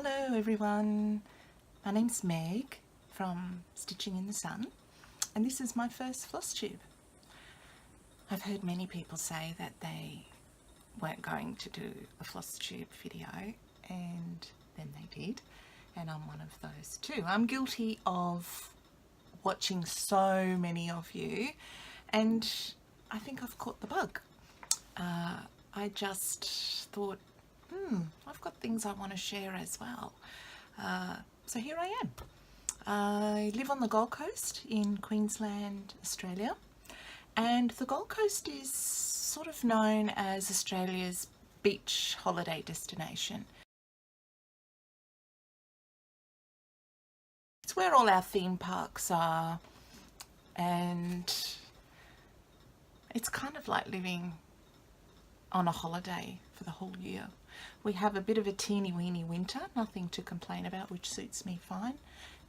Hello everyone, my name's Meg from Stitching in the Sun, and this is my first Flosstube. I've heard many people say that they weren't going to do a Flosstube video, and then they did, and I'm one of those too. I'm guilty of watching so many of you, and I think I've caught the bug. I just thought, I've got things I want to share as well. So here I am. I live on the Gold Coast in Queensland, Australia, and the Gold Coast is sort of known as Australia's beach holiday destination. It's where all our theme parks are, and it's kind of like living on a holiday for the whole year. We have a bit of a teeny weeny winter, nothing to complain about, which suits me fine,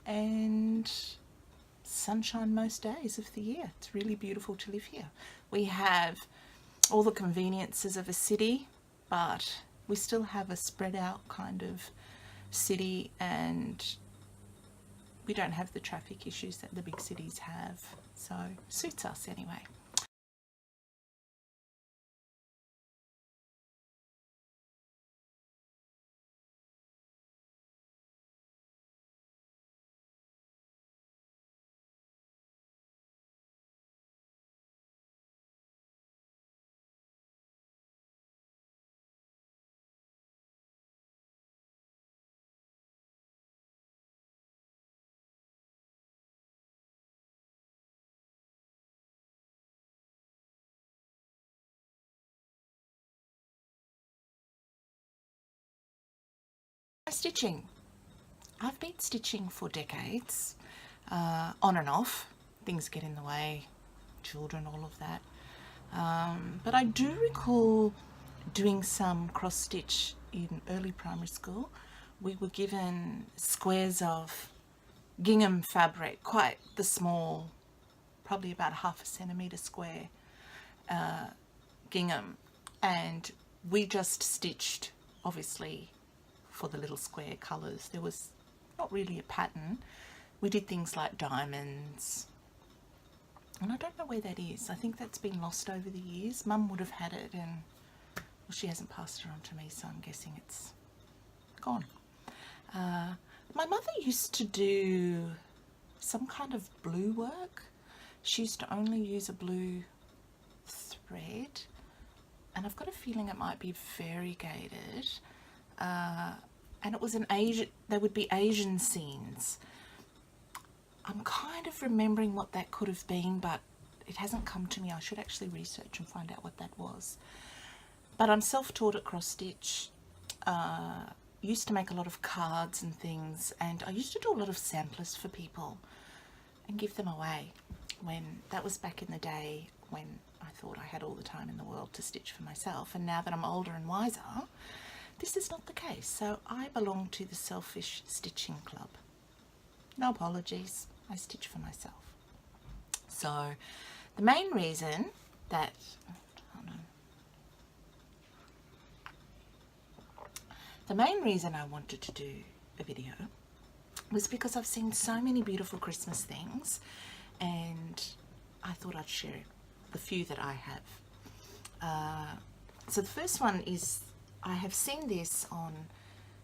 and sunshine most days of the year. It's really beautiful to live here. We have all the conveniences of a city, but we still have a spread out kind of city, and we don't have the traffic issues that the big cities have, so suits us anyway. Stitching. I've been stitching for decades, on and off. Things get in the way, children, all of that. But I do recall doing some cross stitch in early primary school. We were given squares of gingham fabric, quite the small, probably about ½ centimetre square gingham, and we just stitched, obviously, for the little square colours. There was not really a pattern. We did things like diamonds, and I don't know where that is. I think that's been lost over the years. Mum would have had it, and well, she hasn't passed it on to me, so I'm guessing it's gone. My mother used to do some kind of blue work. She used to only use a blue thread, and I've got a feeling it might be variegated. And it was an Asian, there would be Asian scenes. I'm kind of remembering what that could have been, but it hasn't come to me. I should actually research and find out what that was. But I'm self-taught at cross stitch. Used to make a lot of cards and things, and I used to do a lot of samplers for people and give them away. When that was back in the day when I thought I had all the time in the world to stitch for myself, and now that I'm older and wiser, this is not the case. So I belong to the Selfish Stitching Club. No apologies, I stitch for myself. So the main reason that, the main reason I wanted to do a video was because I've seen so many beautiful Christmas things, and I thought I'd share the few that I have. So the first one is, I have seen this on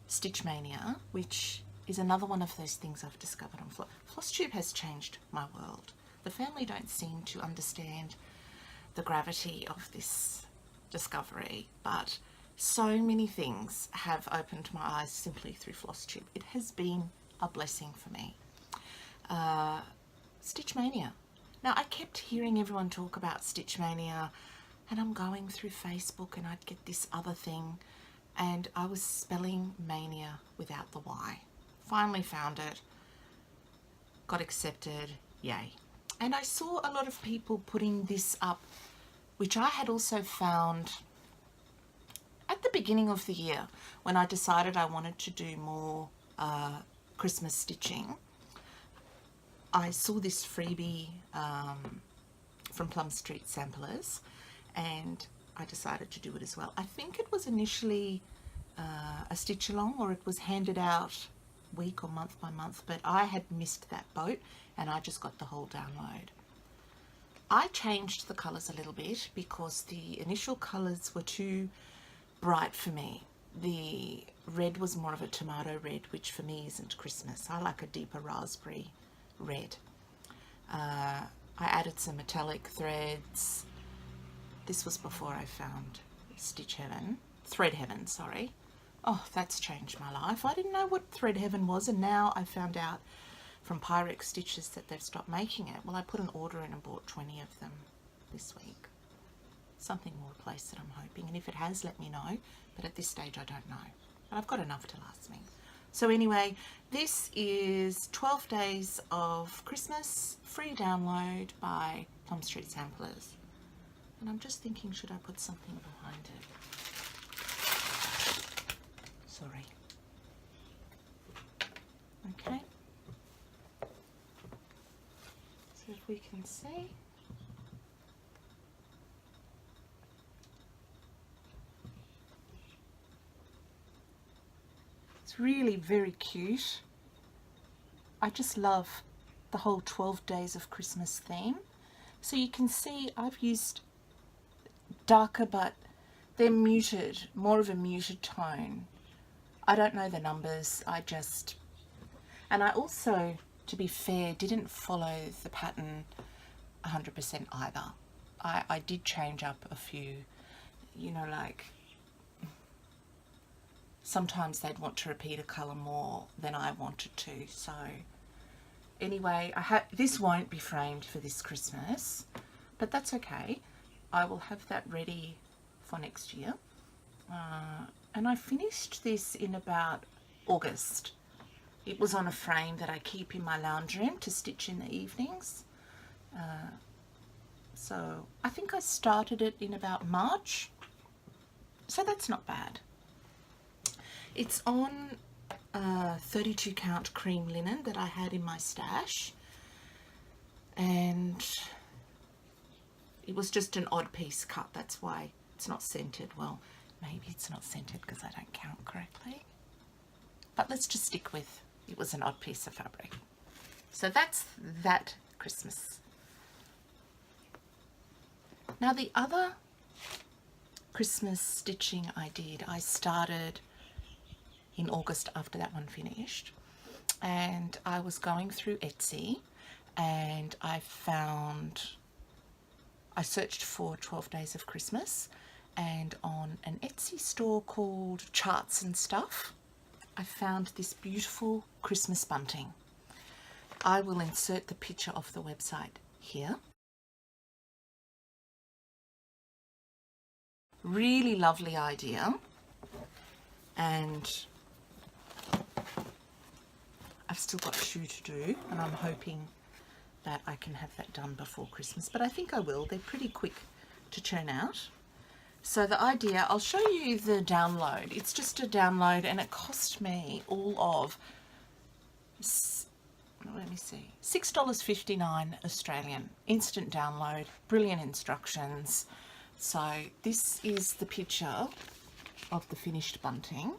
Stitch Mania, which is another one of those things I've discovered on Flosstube. Has changed my world. The family don't seem to understand the gravity of this discovery, but so many things have opened my eyes simply through Flosstube. It has been a blessing for me. Stitch Mania. Now, I kept hearing everyone talk about Stitch Mania, and I'm going through Facebook and I'd get this other thing, and I was spelling mania without the Y. Finally found it, got accepted, yay. And I saw a lot of people putting this up, which I had also found at the beginning of the year when I decided I wanted to do more Christmas stitching. I saw this freebie from Plum Street Samplers, and I decided to do it as well. I think it was initially a stitch along, or it was handed out week or month by month, but I had missed that boat and I just got the whole download. I changed the colours a little bit because the initial colours were too bright for me. The red was more of a tomato red, which for me isn't Christmas. I like a deeper raspberry red. I added some metallic threads. This was before I found Thread Heaven, sorry. Oh, that's changed my life. I didn't know what Thread Heaven was, and now I found out from Pyrex Stitchers that they've stopped making it. Well, I put an order in and bought 20 of them this week. Something will replace it, I'm hoping, and if it has, let me know, but at this stage I don't know. But I've got enough to last me. So anyway, this is 12 Days of Christmas, free download by Plum Street Samplers. And I'm just thinking, should I put something behind it? Sorry. Okay. So if we can see. It's really very cute. I just love the whole 12 Days of Christmas theme. So you can see I've used darker, but they're muted, more of a muted tone. I don't know the numbers, and I also, to be fair, didn't follow the pattern 100% either. I did change up a few, you know, like sometimes they'd want to repeat a colour more than I wanted to. So anyway, this won't be framed for this Christmas, but that's okay. I will have that ready for next year. And I finished this in about August. It was on a frame that I keep in my lounge room to stitch in the evenings. So I think I started it in about March. So that's not bad. It's on 32 count cream linen that I had in my stash. And it was just an odd piece cut. That's why it's not centered. Well, maybe it's not centered because I don't count correctly. But let's just stick with it was an odd piece of fabric. So that's that Christmas. Now the other Christmas stitching I did, I started in August after that one finished. And I was going through Etsy and I searched for 12 Days of Christmas, and on an Etsy store called Chartsandstuff, I found this beautiful Christmas bunting. I will insert the picture of the website here. Really lovely idea, and I've still got shoe to do, and I'm hoping that I can have that done before Christmas, but I think I will. They're pretty quick to churn out. So the idea, I'll show you the download. It's just a download and it cost me all of, let me see, $6.59 Australian. Instant download, brilliant instructions. So this is the picture of the finished bunting.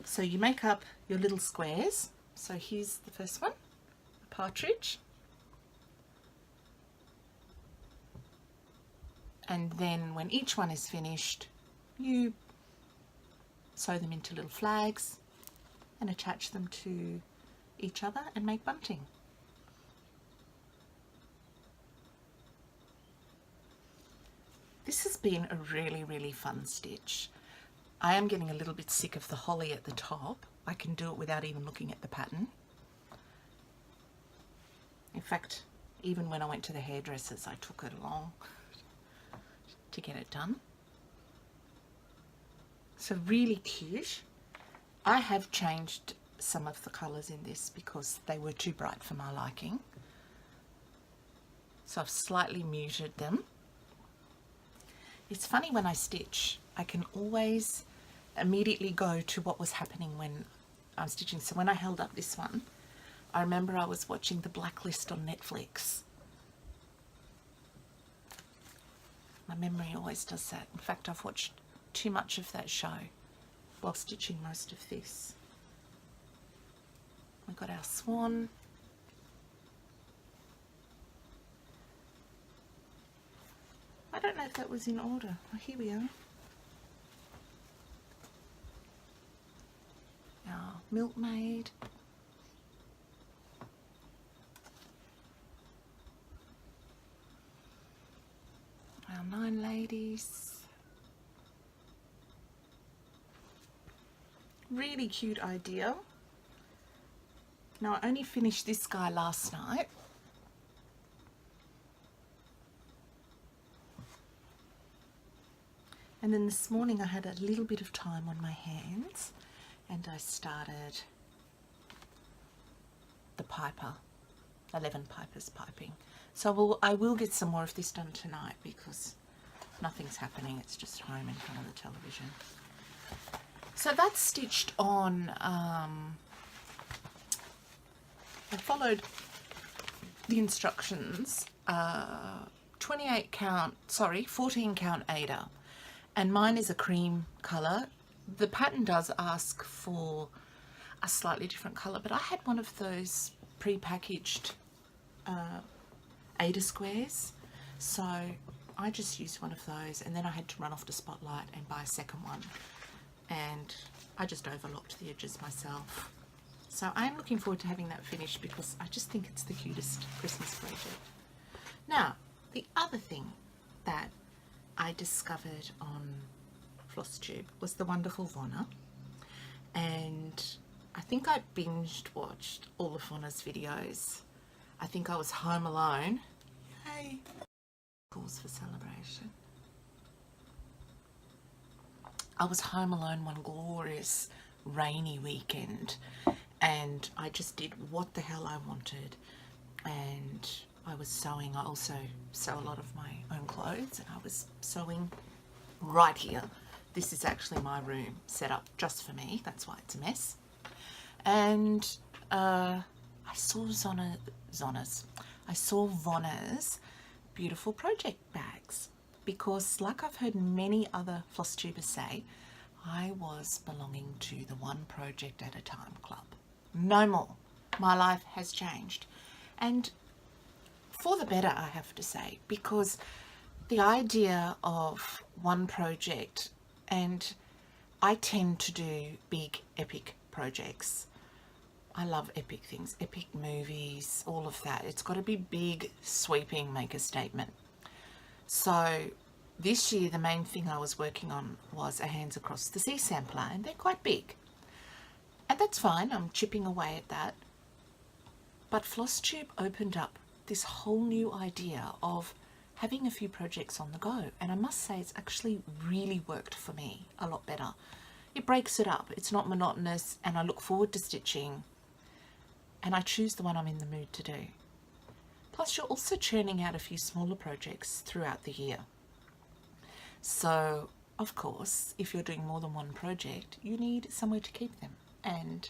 So you make up your little squares. So here's the first one, a partridge. And then when each one is finished, you sew them into little flags and attach them to each other and make bunting. This has been a really, really fun stitch. I am getting a little bit sick of the holly at the top. I can do it without even looking at the pattern. In fact, even when I went to the hairdressers, I took it along to get it done. So really cute. I have changed some of the colours in this because they were too bright for my liking. So I've slightly muted them. It's funny when I stitch, I can always immediately go to what was happening when I'm stitching. So when I held up this one, I remember I was watching The Blacklist on Netflix. My memory always does that. In fact, I've watched too much of that show while stitching most of this. We've got our swan. I don't know if that was in order. Oh, here we are. Our milkmaid. Our 9 ladies. Really cute idea. Now, I only finished this guy last night. And then this morning I had a little bit of time on my hands and I started the Piper, 11 Pipers piping. So I will get some more of this done tonight because nothing's happening. It's just home in front of the television. So that's stitched on, I followed the instructions, 14 count Ada, and mine is a cream colour. The pattern does ask for a slightly different colour, but I had one of those pre-packaged Ada squares, so I just used one of those, and then I had to run off to Spotlight and buy a second one, and I just overlocked the edges myself. So I'm looking forward to having that finished because I just think it's the cutest Christmas project. Now, the other thing that I discovered on Flosstube was the wonderful Vonna, and I think I binged watched all of Vonna's videos. I think I was home alone. Yay! Cause for celebration. I was home alone one glorious rainy weekend and I just did what the hell I wanted, and I was sewing. I also sew a lot of my own clothes, and I was sewing right here. This is actually my room set up just for me, that's why it's a mess. And I saw Vonna's beautiful project bags, because like I've heard many other Flosstubers say, I was belonging to the one project at a time club. No more. My life has changed, and for the better, I have to say, because the idea of one project, and I tend to do big epic projects. I love epic things, epic movies, all of that. It's got to be big, sweeping, make a statement. So this year the main thing I was working on was a Hands Across the Sea sampler, and they're quite big. And that's fine, I'm chipping away at that. But Flosstube opened up this whole new idea of having a few projects on the go, and I must say it's actually really worked for me a lot better. It breaks it up, it's not monotonous, and I look forward to stitching, and I choose the one I'm in the mood to do. Plus you're also churning out a few smaller projects throughout the year. So of course, if you're doing more than one project, you need somewhere to keep them, and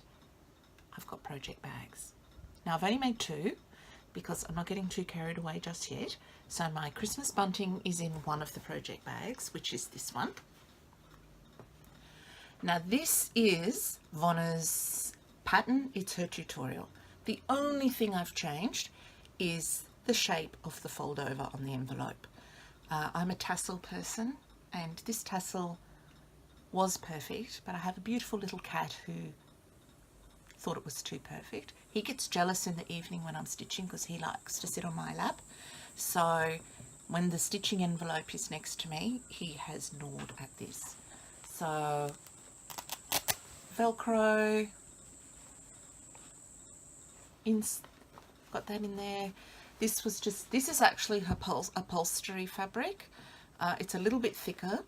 I've got project bags. Now I've only made 2 because I'm not getting too carried away just yet. So my Christmas bunting is in one of the project bags, which is this one. Now this is Vonna's pattern, it's her tutorial. The only thing I've changed is the shape of the fold over on the envelope. I'm a tassel person, and this tassel was perfect, but I have a beautiful little cat who thought it was too perfect. He gets jealous in the evening when I'm stitching because he likes to sit on my lap. So when the stitching envelope is next to me, he has gnawed at this. So Velcro, got that in there. This is actually her upholstery fabric. It's a little bit thicker,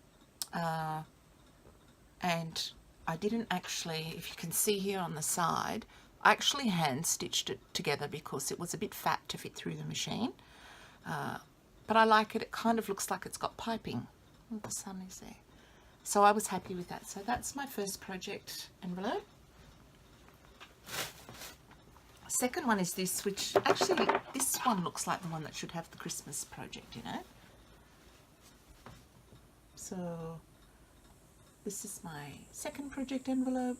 and I didn't actually, if you can see here on the side, I actually hand stitched it together because it was a bit fat to fit through the machine. But I like it. It kind of looks like it's got piping. Oh, the sun is there. So I was happy with that. So that's my first project envelope. Second one is this, which actually, this one looks like the one that should have the Christmas project in it. So this is my second project envelope.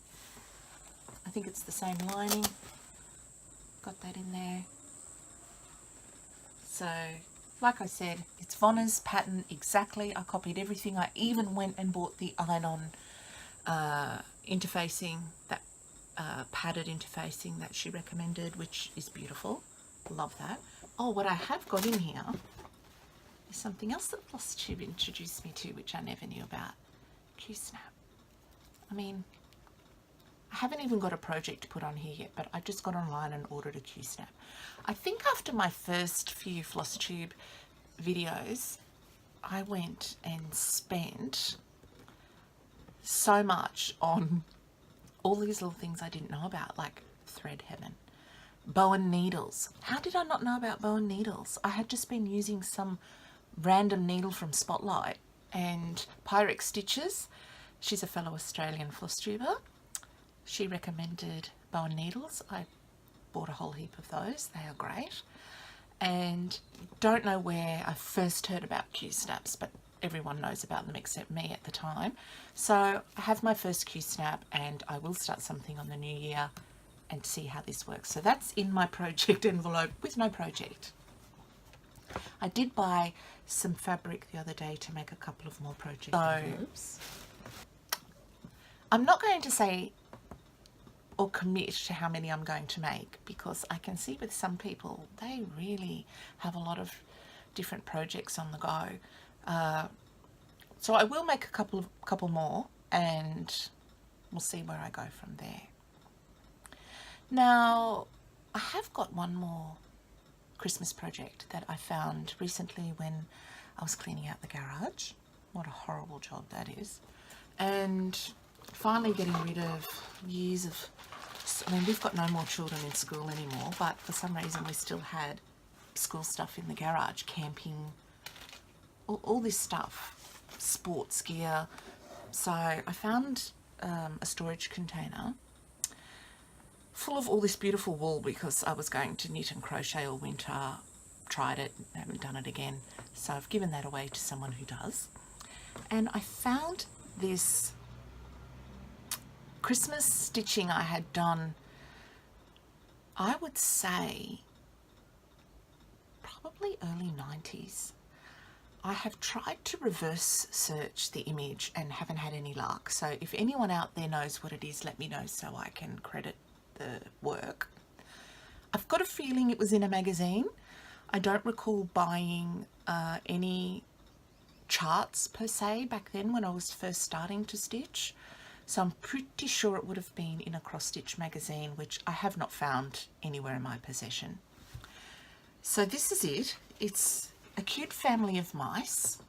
I think it's the same lining. Got that in there. So, like I said, it's Vonna's pattern exactly. I copied everything. I even went and bought the iron-on interfacing, that padded interfacing that she recommended, which is beautiful. Love that. Oh, what I have got in here is something else that Flosstube introduced me to, which I never knew about. Q-snap. I mean, I haven't even got a project to put on here yet, but I just got online and ordered a Q-snap. I think after my first few Flosstube videos, I went and spent so much on all these little things I didn't know about, like thread heaven, bow and needles. How did I not know about bow and needles? I had just been using some random needle from Spotlight, and Pyrex Stitchers, she's a fellow Australian Flosstuber. She recommended bow and needles. I bought a whole heap of those. They are great. And don't know where I first heard about Q-snaps, but everyone knows about them except me at the time. So I have my first Q-snap, and I will start something on the new year and see how this works. So that's in my project envelope with no project. I did buy some fabric the other day to make a couple of more project envelopes. I'm not going to say or commit to how many I'm going to make, because I can see with some people they really have a lot of different projects on the go. So I will make a couple more, and we'll see where I go from there. Now, I have got one more Christmas project that I found recently when I was cleaning out the garage. What a horrible job that is. And finally getting rid of years of, I mean, we've got no more children in school anymore, but for some reason we still had school stuff in the garage, camping, all this stuff, sports gear. So I found a storage container full of all this beautiful wool, because I was going to knit and crochet all winter, tried it, haven't done it again. So I've given that away to someone who does. And I found this Christmas stitching I had done, I would say probably early 90s. I have tried to reverse search the image and haven't had any luck. So if anyone out there knows what it is, let me know so I can credit the work. I've got a feeling it was in a magazine. I don't recall buying any charts per se back then when I was first starting to stitch. So I'm pretty sure it would have been in a cross-stitch magazine, which I have not found anywhere in my possession. So this is it. It's a cute family of mice.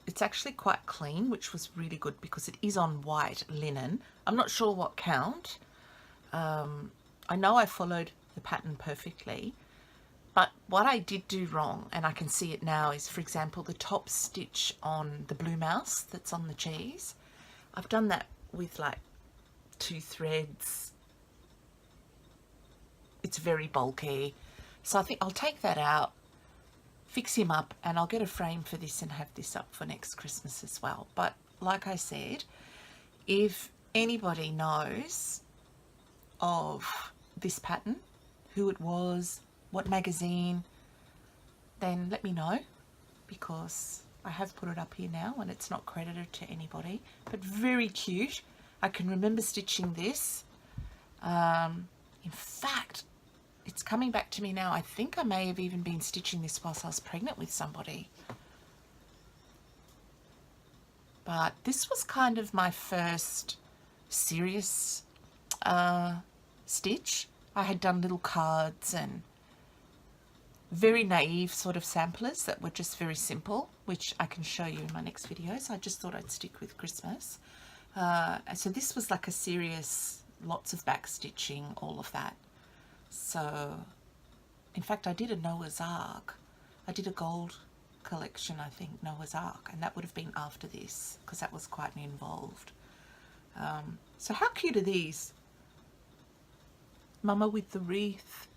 It's actually quite clean, which was really good because it is on white linen. I'm not sure what count. I know I followed the pattern perfectly. But what I did do wrong, and I can see it now, is, for example, the top stitch on the blue mouse that's on the cheese. I've done that with like 2 threads. It's very bulky. So I think I'll take that out, fix him up, and I'll get a frame for this and have this up for next Christmas as well. But like I said, if anybody knows of this pattern, who it was, what magazine, then let me know, because I have put it up here now and it's not credited to anybody. But very cute. I can remember stitching this. In fact, it's coming back to me now. I think I may have even been stitching this whilst I was pregnant with somebody. But this was kind of my first serious stitch. I had done little cards and very naive sort of samplers that were just very simple, which I can show you in my next video. So I just thought I'd stick with Christmas. So this was like a serious, lots of back stitching, all of that. So in fact, I did a Noah's Ark. I did a gold collection, I think, Noah's Ark, and that would have been after this because that was quite involved. So how cute are these? Mama with the wreath.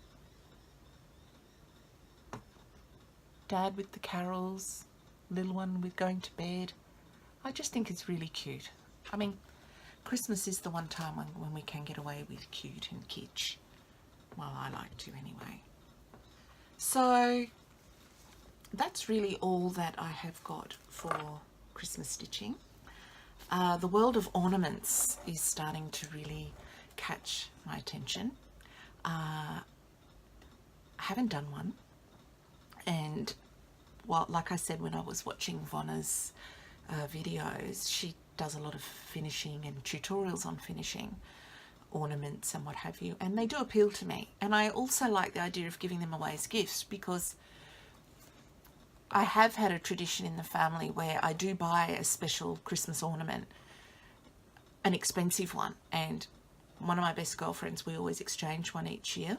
Dad with the carols, little one with going to bed. I just think it's really cute. I mean, Christmas is the one time when we can get away with cute and kitsch. Well, I like to anyway. So that's really all that I have got for Christmas stitching. The world of ornaments is starting to really catch my attention. I haven't done one, and well, like I said, when I was watching Vonna's videos, she does a lot of finishing and tutorials on finishing ornaments and what have you, and they do appeal to me. And I also like the idea of giving them away as gifts, because I have had a tradition in the family where I do buy a special Christmas ornament, an expensive one, and one of my best girlfriends, we always exchange one each year.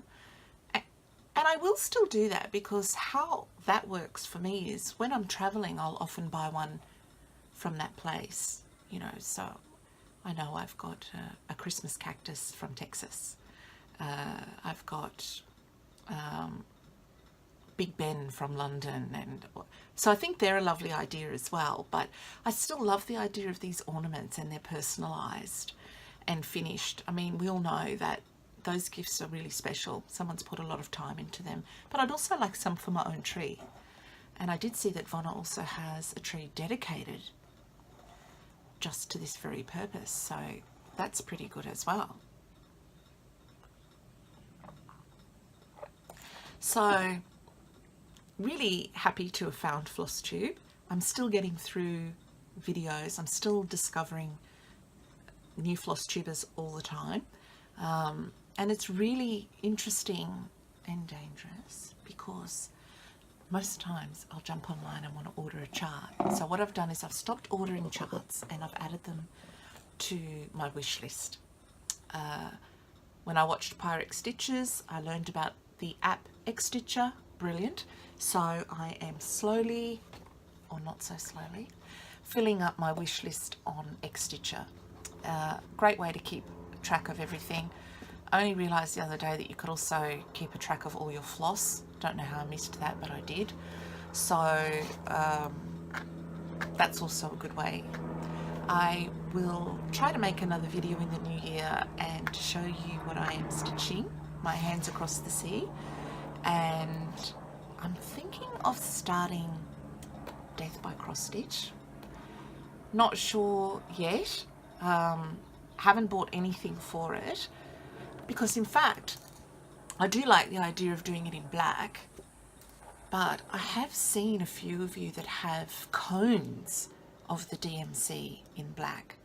And I will still do that, because how that works for me is when I'm traveling, I'll often buy one from that place, you know. So I know I've got a Christmas cactus from Texas. I've got Big Ben from London, and so I think they're a lovely idea as well. But I still love the idea of these ornaments, and they're personalised and finished. I mean, we all know that those gifts are really special. Someone's put a lot of time into them. But I'd also like some for my own tree. And I did see that Vonna also has a tree dedicated just to this very purpose. So that's pretty good as well. So really happy to have found Flosstube. I'm still getting through videos. I'm still discovering new Flosstubers all the time. And it's really interesting and dangerous, because most times I'll jump online and want to order a chart. So what I've done is I've stopped ordering charts and I've added them to my wish list. When I watched Pyrex Stitchers, I learned about the app X Stitcher. Brilliant. So I am slowly, or not so slowly, filling up my wish list on X Stitcher. Great way to keep track of everything. I only realised the other day that you could also keep a track of all your floss. Don't know how I missed that, but I did. So that's also a good way. I will try to make another video in the new year and show you what I am stitching, my hands across the sea. And I'm thinking of starting Death by Cross Stitch. Not sure yet. Haven't bought anything for it, because in fact I do like the idea of doing it in black, but I have seen a few of you that have cones of the DMC in black.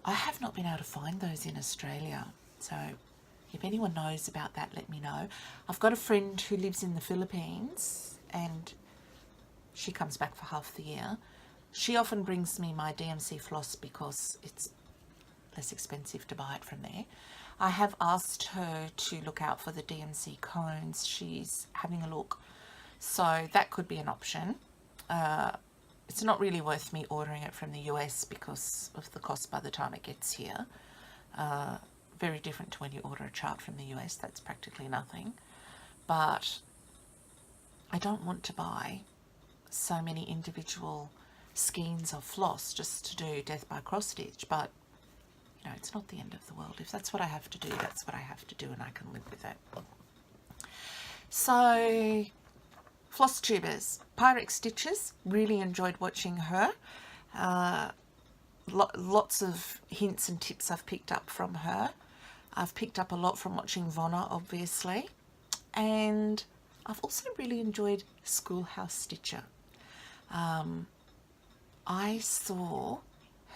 I have not been able to find those in Australia, so if anyone knows about that, let me know. I've got a friend who lives in the Philippines, and she comes back for half the year. She often brings me my DMC floss because it's less expensive to buy it from there. I have asked her to look out for the DMC cones. She's having a look, so that could be an option. It's not really worth me ordering it from the US because of the cost by the time it gets here. Very different to when you order a chart from the US. That's practically nothing. But I don't want to buy so many individual skeins of floss just to do Death by Cross Stitch. But you know, it's not the end of the world. If that's what I have to do, that's what I have to do, and I can live with it. So Flosstubers, Pyrex Stitchers, really enjoyed watching her. Lots of hints and tips I've picked up from her. I've picked up a lot from watching Vonna, obviously, and I've also really enjoyed Schoolhouse Stitcher. I saw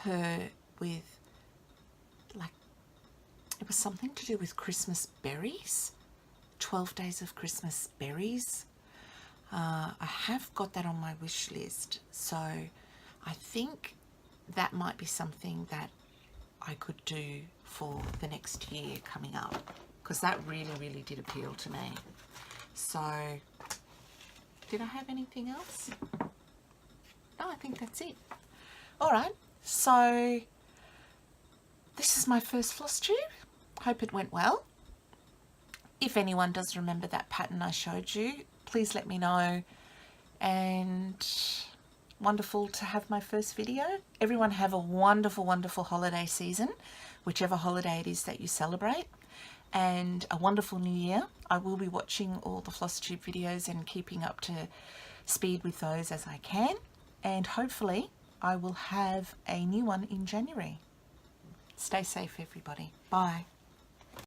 her with, like, it was something to do with Christmas berries, 12 days of Christmas berries. I have got that on my wish list, so I think that might be something that I could do for the next year coming up, because that really did appeal to me. So did I have anything else? No, I think that's it. All right, so this is my first Flosstube. Hope it went well. If anyone does remember that pattern I showed you, please let me know and wonderful to have my first video. Everyone have a wonderful, wonderful holiday season, whichever holiday it is that you celebrate, and a wonderful new year. I will be watching all the Flosstube videos and keeping up to speed with those as I can, and hopefully I will have a new one in January. Stay safe, everybody. Bye.